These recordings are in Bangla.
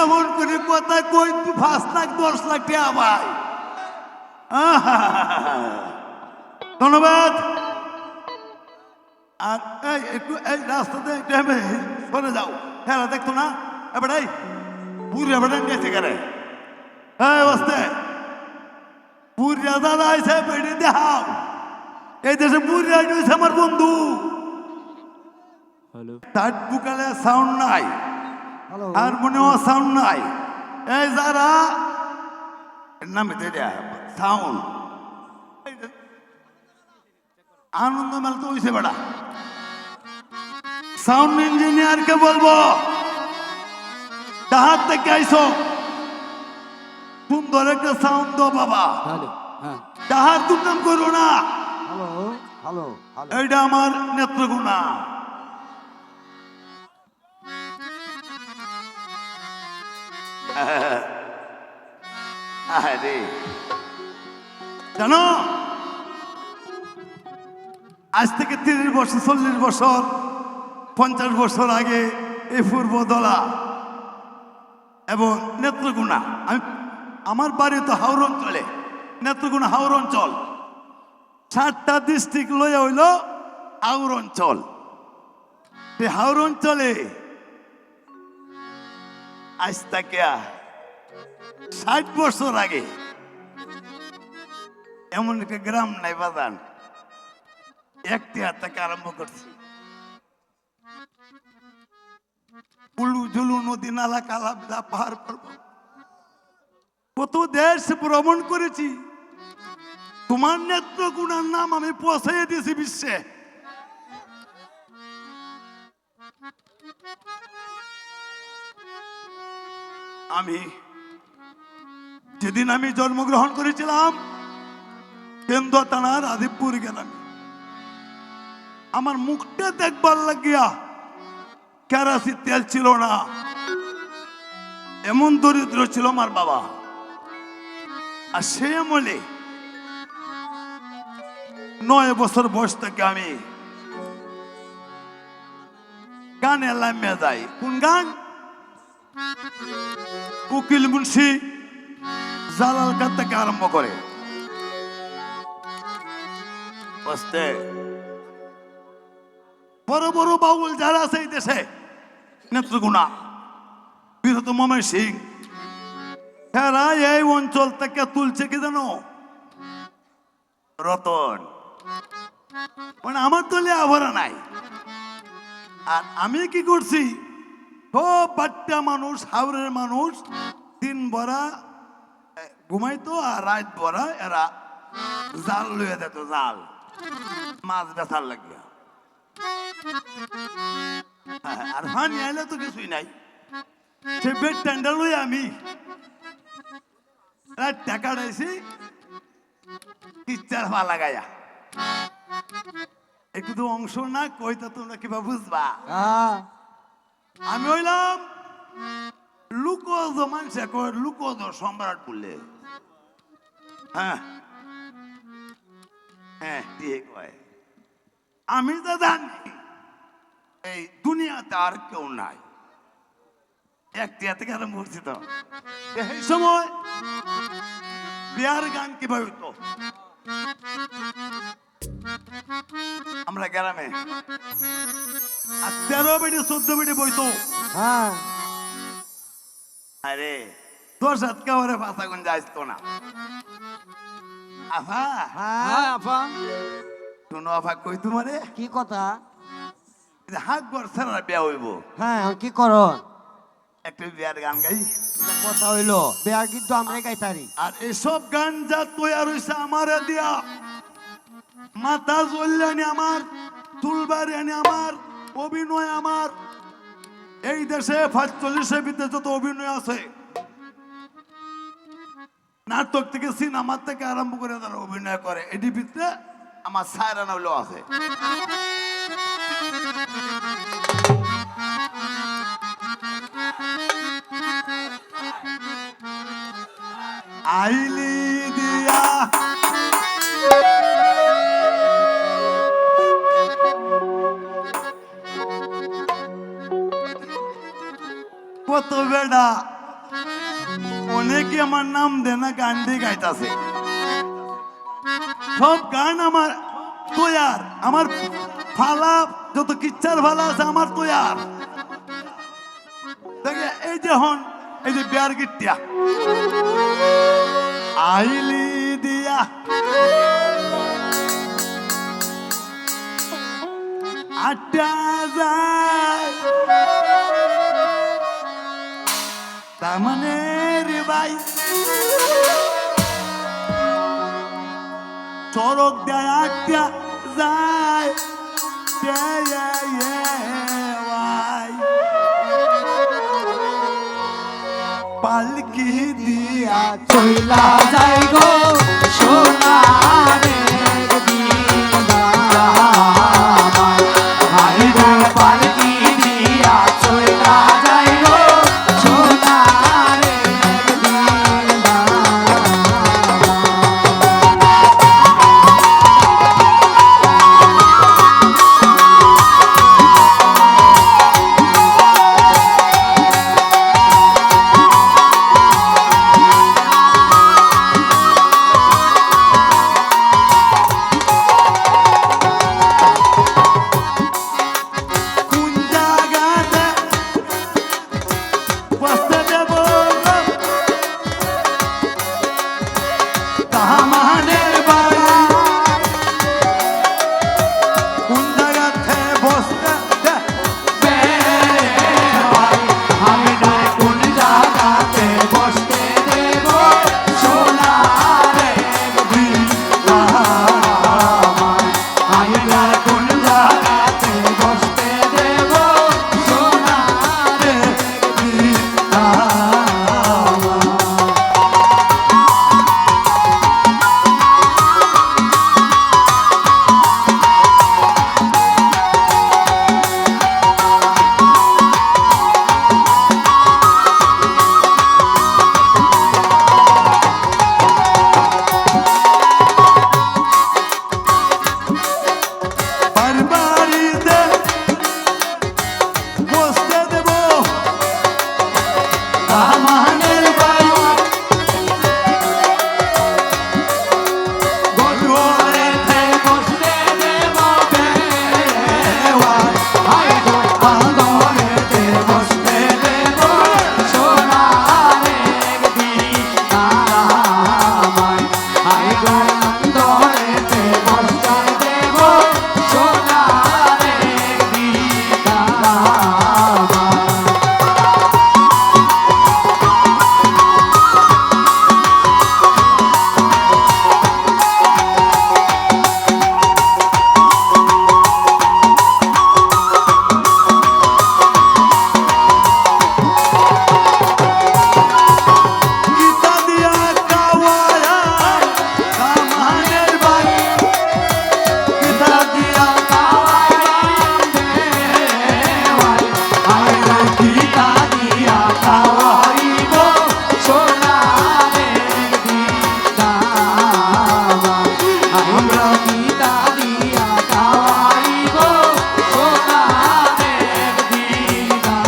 কেমন করে কথা কই তুই 5 লাখ 10 লাখ টাকা ভাই। ধন্যবাদ। আর একটু এই রাস্তাতে একটু সরে যাও, হ্যাঁ দেখতো না এবার এই পুরিয়া বেড়ে গেছে কেরে, হ্যাঁ বসতে পুরিয়া দাদা আইসে বেড়ে দেখাও। এই দেশে পুরিয়া হয়েছে আমার বন্ধু। তার বুকালে সাউন্ড নাই, হারমোনিয়াম সাউন্ড নাই, এই যারা নামে সাউন্ড আনন্দ মেল তো হয়েছে বেড়া। সাউন্ড ইঞ্জিনিয়ারকে বলবো তাহার থেকে আইসো সুন্দর একটা সাউন্ড দো বাবা, তাহার দুর্নাম করো না। এইটা আমার নেত্রকোনা। জানো আজ থেকে 30 বছর 40 বছর 50 বছর আগে এই পূর্বদলা এবং নেত্রকোনা, আমার বাড়ি তো হাওড় অঞ্চলে, নেত্রকোনা হাওড় অঞ্চল, 7টা ডিস্ট্রিক্ট লইয়া হইল হাওড় অঞ্চল। এই হাওড় অঞ্চলে আজ থেকে 60 বছর আগে এমন একটা গ্রাম নাই বাজান, একটি হাত থেকে আরম্ভ করছি। উলু ঝুলু নদী নালা কালা পাহাড় পর্বত কত দেশ ভ্রমণ করেছি। তোমার নেত্রকোনার নাম আমি পৌঁছাইয়ে দিয়েছি বিশ্বে। আমি যেদিন আমি জন্মগ্রহণ করেছিলাম কেন্দ্র থানার আদিপুর গেলাম, আমার মুখটা দেখবার লাগিয়া কেরাসিন তেল ছিল না, এমন দরিদ্র ছিল আমার বাবা। আর সে আমলে 9 বছর বয়স থেকে আমি গানে লামিয়ে যাই। কোন গান? উকিল মুন্সি জালাল কার থেকে আরম্ভ করে বসতে বড় বড় বাউল যারা আছে এই দেশে, নেত্রকোনা বিরত মমের সিং, এরা এই অঞ্চল থেকে তুলছে কি জানো? রতন। মানে আমার তো লেখাপড়া নাই, আর আমি কি করছি, সব বাচ্চা মানুষ হাওড়ের মানুষ দিন ভরা ঘুমাইতো আর রাত ভরা এরা জাল লইয়া যেত, জাল মাছ বেচার লাগিয়া। আর ফানি আইলে তো কিছুই নাই, সে বেড টেন্ডা লই আমি রাত টাকা ডাইছি কিচ্ছার পা লাগাইয়া। একটু তো অংশ না কইতা তোমরা কিবা বুঝবা। আমি হইলাম লুকোজ মানুষে কয় লুকোজ সম্রাট বললে, হ্যাঁ হ্যাঁ ঠিক হয়। আমি তো জানি এই দুনিয়াতে আর কেউ নাই, একটি থেকে আরম্ভ করছি। তো এই সময় বিয়ার গান কিভাবে হইতো আমরা গ্রামে, আর 13 বেডে 14 বেডে বইতো। আরে 10 হাত কাওয়ারে ভাষা গুন যাইতো না। আফা আফা শুনো আফা কই তোমারে কি কথা? হাত গড় ছাড়া বিয়া হইব। হ্যাঁ কি করো? একটা বিয়ার গান গাই। কথা হইলো বিয়া কিন্তু আমরা গাইতারি। আর এসব গান যা তৈয়ার হইছে আমারে দিয়া, মাথা জ্বললেনি আমার, তুলবারেনি আমার, অভিনয় আমার। এই দেশে 45 ভিতরে যত অভিনয় আছে, নাটক থেকে সিনেমা থেকে আরম্ভ করে তারা অভিনয় করে, এটি ভিতরে আমার সায়রা নাইলো আছে। আইলি দিয়া কত বেড়া কি আমার নাম দে না গান দিয়ে গাইতাছে সব গান আমার তৈয়ার আমার ফালা যত কিচ্ছার ফালা আছে আমার তৈয়ার দেখে এই যে হন এই যে বিয়ার গিট্টিয়া আইলি দিয়া আড্ডা যায় তার মানে রে ভাই চরক দেয় আড্ডা যায় ভাই পালকি দিয়া চইলা যাই গো সোনারে দিদা হাই গো পালকি দিয়া চইলা যাই গো সোনারে দিদা কোন জায়গাতে বসতে দেব তাহামানের বাড়ি কোন জায়গাতে বসতে আমি নয় কোন জায়গাতে বসতে দেব সোনারে দিদা আমি নয় কোন জায়গাতে বসতে দেব সোনারে দিদা বাড়িতে বসতে দেব আমানের বাড়ি গল্পেতে বসতে দেব হাই গো আন্দোলনেতে বসতে দেব সোনারে দিদা হাই গো আন্দোলনেতে বসতে দেব সোনারে দিদা গীতা দিয়া কাওয়ায়া কামানের বাড়ি গীতা দিয়া গীতা দিয়া খাওয়াইব সোনারে দিদা আমরা গীতা দিয়া খাওয়াইব সোনারে দিদা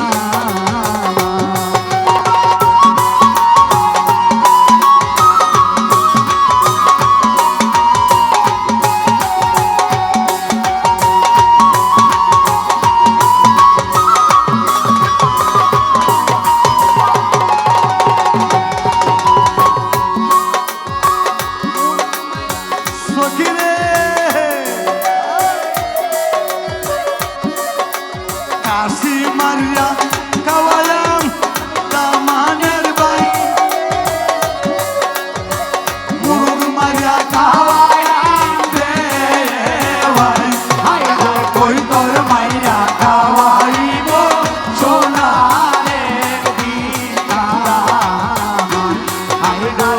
সখিরে কাশি মারিয়া কাওয়ায়াম কামানের বাড়ি মুরুগ মারিয়া কাওয়ায়াম দেওয়াই হাই গো কই তোর মাইয়া খাওয়াইব সোনারে দিদা হাই গো